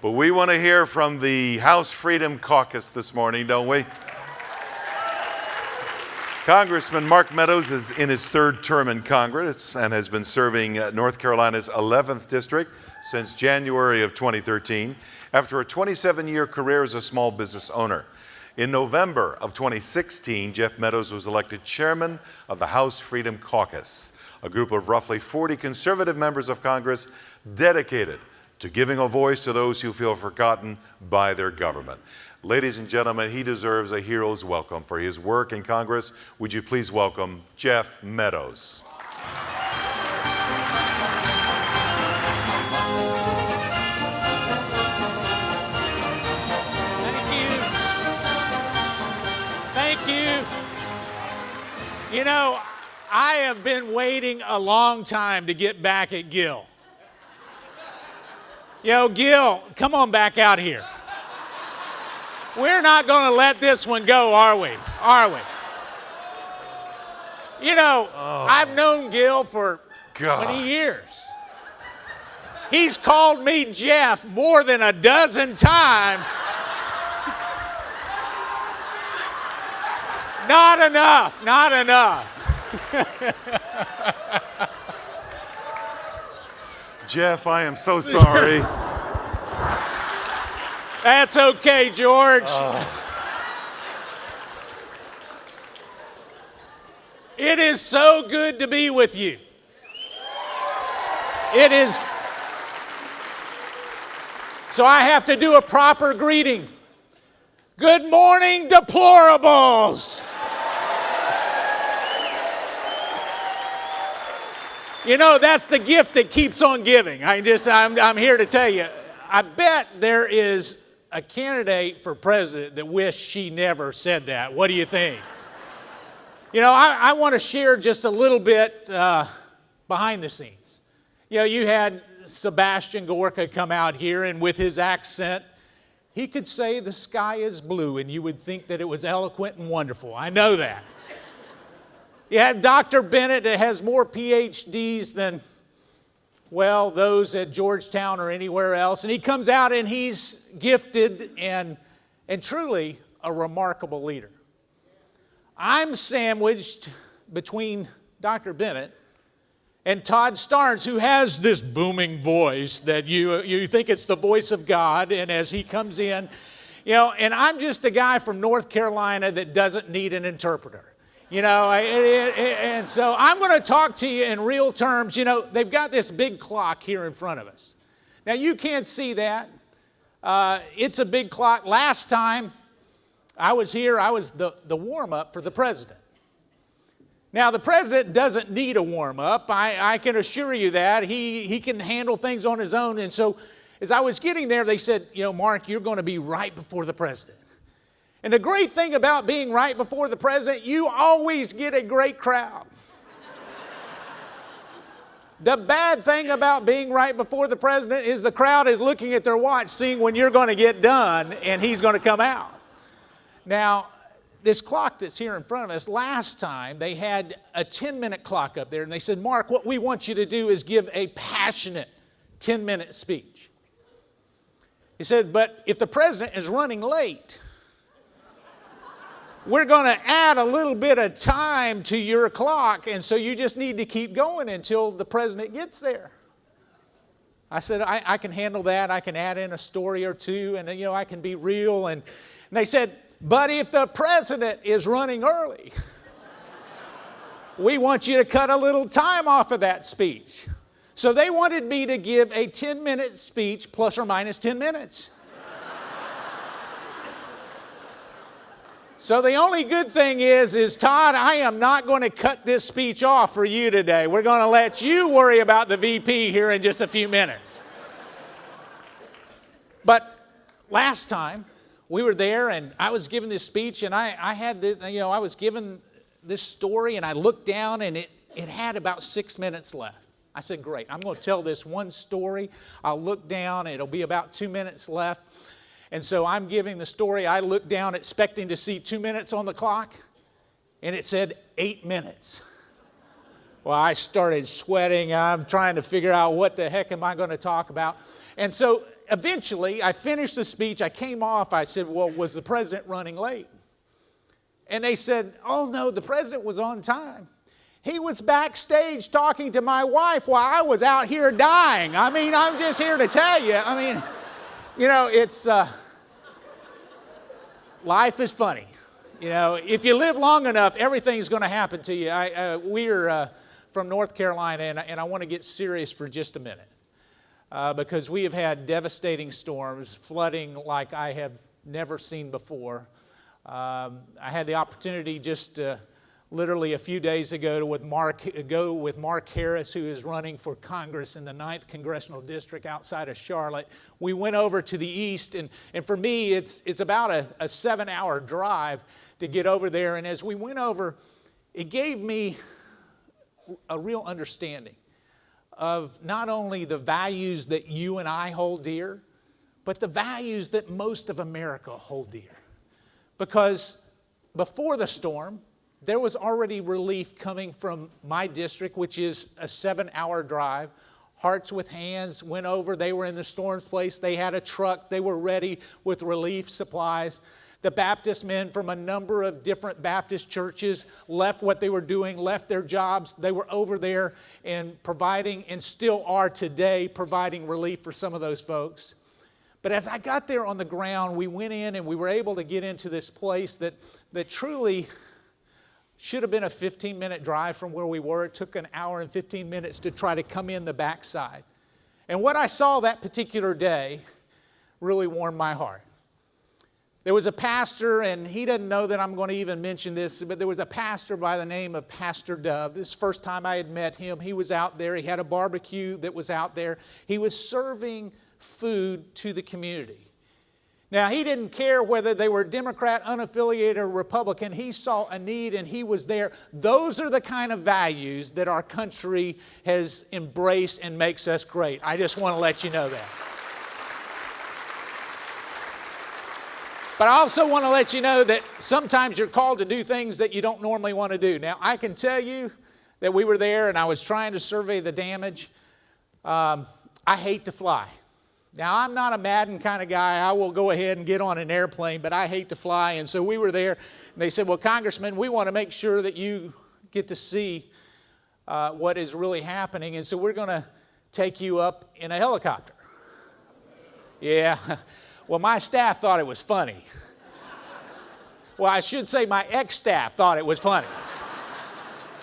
But we want to hear from the House Freedom Caucus this morning, don't we? Congressman Mark Meadows is in his third term in Congress and has been serving North Carolina's 11th district since January of 2013 after a 27-year career as a small business owner. In November of 2016, Jeff Meadows was elected chairman of the House Freedom Caucus, a group of roughly 40 conservative members of Congress dedicated to giving a voice to those who feel forgotten by their government. Ladies and gentlemen, he deserves a hero's welcome for his work in Congress. Would you please welcome Jeff Meadows? Thank you. You know, I have been waiting a long time to get back at Gil. Yo, Gil, come on back out here. We're not going to let this one go, are we? Are we? You know, I've known Gil for 20 years. He's called me Jeff more than a dozen times. Not enough, not enough. Jeff, I am so sorry. That's okay, George. It is so good to be with you. It is. So I have to do a proper greeting. Good morning, deplorables. You know, that's the gift that keeps on giving. I'm here to tell you, I bet there is a candidate for president that wished she never said that. What do you think? You know, I want to share just a little bit behind the scenes. You know, you had Sebastian Gorka come out here, and with his accent, he could say the sky is blue, and you would think that it was eloquent and wonderful. I know that. You had Dr. Bennett that has more PhDs than, well, those at Georgetown or anywhere else. And he comes out and he's gifted and truly a remarkable leader. I'm sandwiched between Dr. Bennett and Todd Starnes, who has this booming voice that you think it's the voice of God. And as he comes in, you know, and I'm just a guy from North Carolina that doesn't need an interpreter. You know, and so I'm going to talk to you in real terms. You know, they've got this big clock here in front of us. Now, you can't see that. It's a big clock. Last time I was here, I was the warm-up for the president. Now, the president doesn't need a warm-up. I can assure you that. He can handle things on his own. And so as I was getting there, they said, you know, Mark, you're going to be right before the president. And the great thing about being right before the president, you always get a great crowd. The bad thing about being right before the president is the crowd is looking at their watch, seeing when you're going to get done and he's going to come out. Now, this clock that's here in front of us, last time they had a 10-minute clock up there, and they said, Mark, what we want you to do is give a passionate 10-minute speech. He said, but if the president is running late, we're going to add a little bit of time to your clock, and so you just need to keep going until the president gets there. I said, I can handle that. I can add in a story or two, and, you know, I can be real. And they said, but if the president is running early, we want you to cut a little time off of that speech. So they wanted me to give a 10-minute speech plus or minus 10 minutes. So the only good thing is Todd, I am not going to cut this speech off for you today. We're going to let you worry about the VP here in just a few minutes. But last time we were there and I was giving this speech and I had this, you know, I was given this story and I looked down and it had about 6 minutes left. I said, great, I'm going to tell this one story. I'll look down, it'll be about 2 minutes left. And so I'm giving the story. I looked down expecting to see 2 minutes on the clock, and it said 8 minutes. Well, I started sweating. I'm trying to figure out what the heck am I going to talk about. And so eventually, I finished the speech. I came off. I said, well, was the president running late? And they said, oh, no, the president was on time. He was backstage talking to my wife while I was out here dying. I mean, I'm just here to tell you. I mean, you know, it's, life is funny. You know, if you live long enough, everything's going to happen to you. We're from North Carolina, and I want to get serious for just a minute. Because we have had devastating storms, flooding like I have never seen before. I had the opportunity just literally a few days ago to go with Mark Harris, who is running for Congress in the 9th Congressional District outside of Charlotte. We went over to the east, and for me, it's about a 7-hour drive to get over there. And as we went over, it gave me a real understanding of not only the values that you and I hold dear, but the values that most of America hold dear. Because before the storm, there was already relief coming from my district, which is a 7-hour drive. Hearts with Hands went over. They were in the storm's place. They had a truck. They were ready with relief supplies. The Baptist men from a number of different Baptist churches left what they were doing, left their jobs. They were over there and providing, and still are today, providing relief for some of those folks. But as I got there on the ground, we went in and we were able to get into this place that truly should have been a 15-minute drive from where we were. It took an hour and 15 minutes to try to come in the backside. And what I saw that particular day really warmed my heart. There was a pastor, and he doesn't know that I'm going to even mention this, but there was a pastor by the name of Pastor Dove. This is the first time I had met him. He was out there. He had a barbecue that was out there. He was serving food to the community. Now, he didn't care whether they were Democrat, unaffiliated, or Republican. He saw a need and he was there. Those are the kind of values that our country has embraced and makes us great. I just want to let you know that. But I also want to let you know that sometimes you're called to do things that you don't normally want to do. Now, I can tell you that we were there and I was trying to survey the damage. I hate to fly. Now, I'm not a Madden kind of guy. I will go ahead and get on an airplane, but I hate to fly. And so we were there, and they said, well, Congressman, we want to make sure that you get to see what is really happening, and so we're going to take you up in a helicopter. Yeah. Well, my staff thought it was funny. Well, I should say my ex-staff thought it was funny.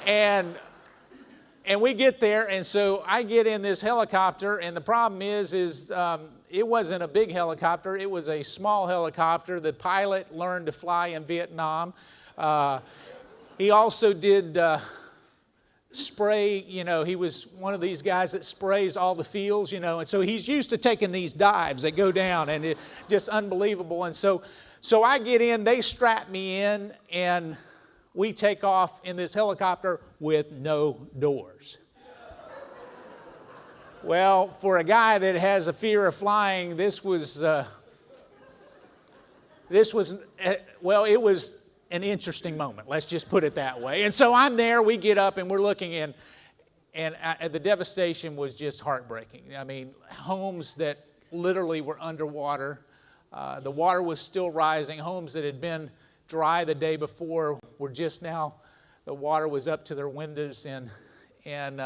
And we get there, and so I get in this helicopter, and the problem is it wasn't a big helicopter. It was a small helicopter. The pilot learned to fly in Vietnam. He also did spray, he was one of these guys that sprays all the fields, and so he's used to taking these dives that go down, and it's just unbelievable. And so I get in, they strap me in, and we take off in this helicopter with no doors. Well, for a guy that has a fear of flying, it was an interesting moment. Let's just put it that way. And so I'm there, we get up and we're looking in, and the devastation was just heartbreaking. I mean, homes that literally were underwater. The water was still rising. Homes that had been dry the day before were just now, the water was up to their windows. And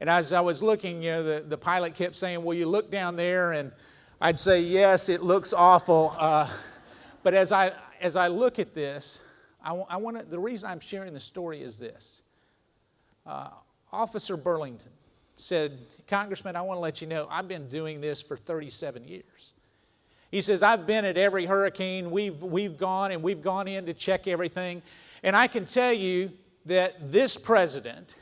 as I was looking, the pilot kept saying, well, you look down there, and I'd say, yes, it looks awful. But as I look at this, the reason I'm sharing the story is this. Officer Burlington said, Congressman, I want to let you know, I've been doing this for 37 years. He says, I've been at every hurricane. We've gone in to check everything. And I can tell you that this president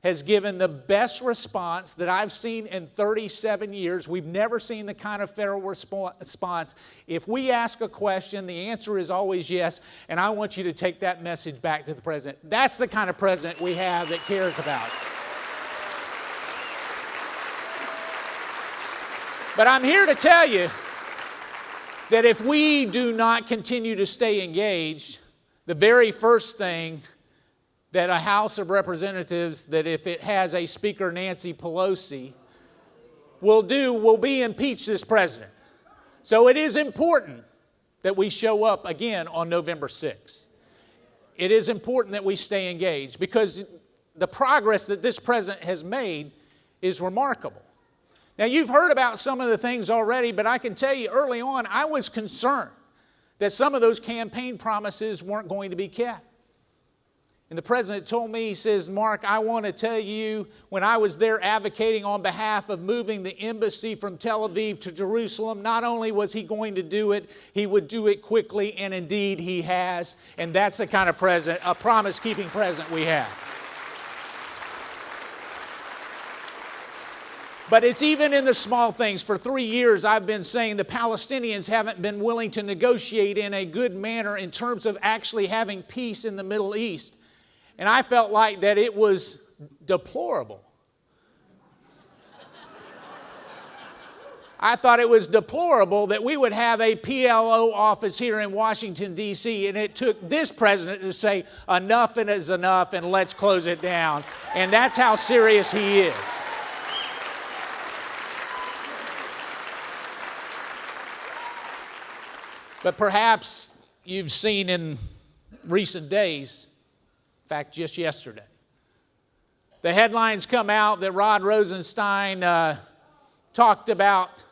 has given the best response that I've seen in 37 years. We've never seen the kind of federal response. If we ask a question, the answer is always yes, and I want you to take that message back to the president. That's the kind of president we have that cares about it. But I'm here to tell you that if we do not continue to stay engaged, the very first thing that a House of Representatives, that if it has a Speaker Nancy Pelosi, will be impeach this president. So it is important that we show up again on November 6th. It is important that we stay engaged because the progress that this president has made is remarkable. Now, you've heard about some of the things already, but I can tell you early on, I was concerned that some of those campaign promises weren't going to be kept. And the president told me, he says, Mark, I want to tell you, when I was there advocating on behalf of moving the embassy from Tel Aviv to Jerusalem, not only was he going to do it, he would do it quickly, and indeed he has. And that's the kind of president, a promise-keeping president we have. But it's even in the small things. For 3 years, I've been saying the Palestinians haven't been willing to negotiate in a good manner in terms of actually having peace in the Middle East. And I felt like that it was deplorable. I thought it was deplorable that we would have a PLO office here in Washington, D.C., and it took this president to say, enough is enough, and let's close it down. And that's how serious he is. But perhaps you've seen in recent days, in fact, just yesterday, the headlines come out that Rod Rosenstein talked about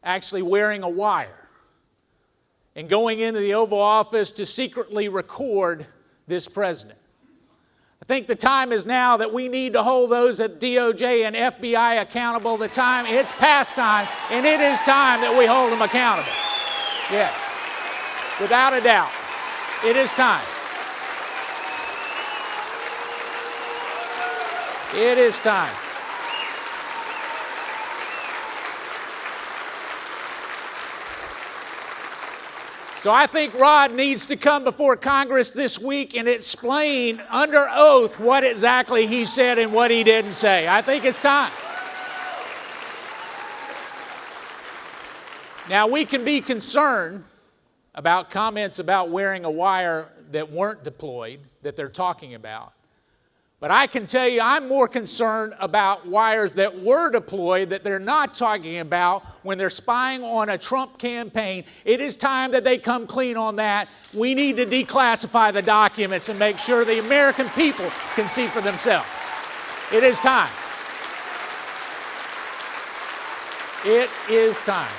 actually wearing a wire and going into the Oval Office to secretly record this president. I think the time is now that we need to hold those at DOJ and FBI accountable. It's past time, and it is time that we hold them accountable. Yes, without a doubt, it is time. It is time. So I think Rod needs to come before Congress this week and explain under oath what exactly he said and what he didn't say. I think it's time. Now, we can be concerned about comments about wearing a wire that weren't deployed, that they're talking about. But I can tell you I'm more concerned about wires that were deployed that they're not talking about when they're spying on a Trump campaign. It is time that they come clean on that. We need to declassify the documents and make sure the American people can see for themselves. It is time. It is time.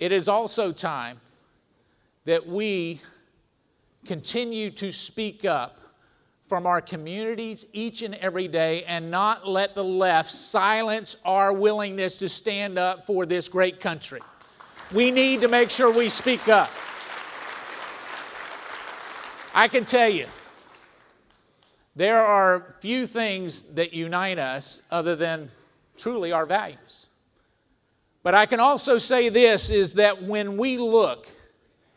It is also time that we continue to speak up from our communities each and every day and not let the left silence our willingness to stand up for this great country. We need to make sure we speak up. I can tell you, there are few things that unite us other than truly our values. But I can also say this, is that when we look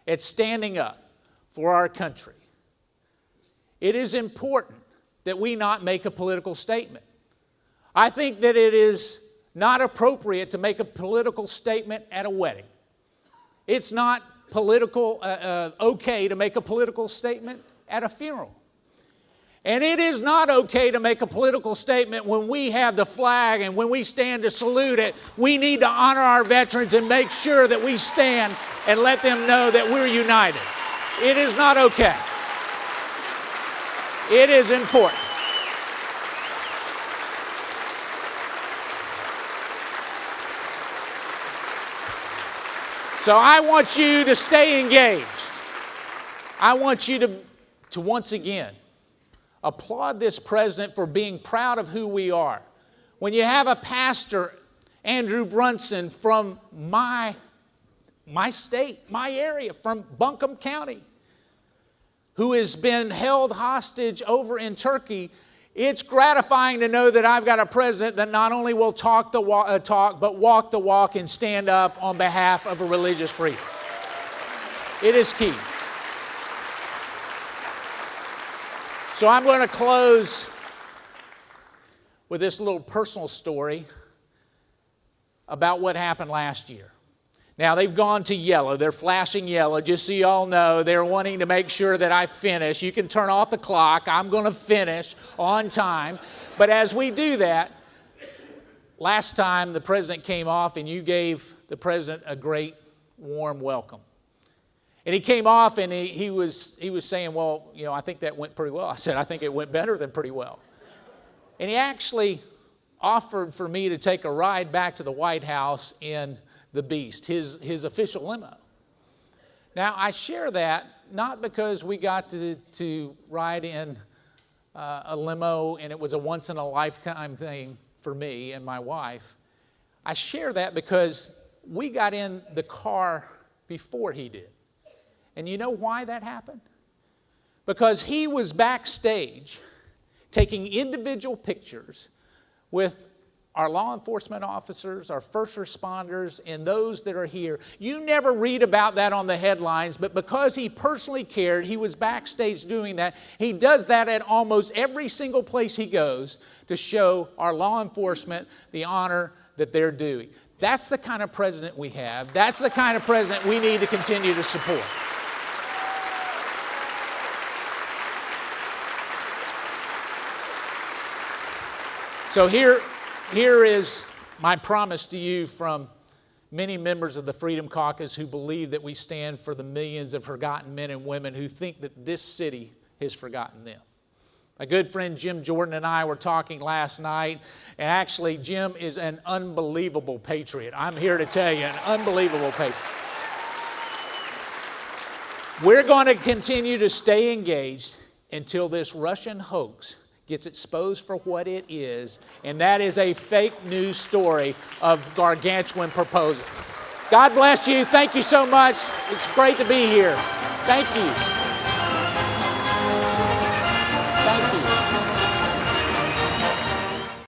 at standing up for our country, it is important that we not make a political statement. I think that it is not appropriate to make a political statement at a wedding. It's not okay to make a political statement at a funeral. And it is not okay to make a political statement when we have the flag and when we stand to salute it. We need to honor our veterans and make sure that we stand and let them know that we're united. It is not okay. It is important. So I want you to stay engaged. I want you to once again applaud this president for being proud of who we are. When you have a pastor, Andrew Brunson, from my state, my area, from Buncombe County, who has been held hostage over in Turkey, it's gratifying to know that I've got a president that not only will talk the talk, but walk the walk and stand up on behalf of a religious freedom. It is key. So I'm going to close with this little personal story about what happened last year. Now, they've gone to yellow. They're flashing yellow, just so you all know. They're wanting to make sure that I finish. You can turn off the clock. I'm going to finish on time. But as we do that, last time the president came off and you gave the president a great warm welcome. And he came off and he was saying, well, you know, I think that went pretty well. I said, I think it went better than pretty well. And he actually offered for me to take a ride back to the White House in the Beast, his official limo. Now, I share that not because we got to ride in a limo and it was a once-in-a-lifetime thing for me and my wife. I share that because we got in the car before he did. And you know why that happened? Because he was backstage taking individual pictures with our law enforcement officers, our first responders, and those that are here. You never read about that on the headlines, but because he personally cared, he was backstage doing that. He does that at almost every single place he goes to show our law enforcement the honor that they're doing. That's the kind of president we have. That's the kind of president we need to continue to support. So here is my promise to you from many members of the Freedom Caucus who believe that we stand for the millions of forgotten men and women who think that this city has forgotten them. My good friend Jim Jordan and I were talking last night, and actually Jim is an unbelievable patriot. I'm here to tell you, an unbelievable patriot. We're going to continue to stay engaged until this Russian hoax gets exposed for what it is, and that is a fake news story of gargantuan proposal. God bless you. Thank you so much. It's great to be here. Thank you. Thank you.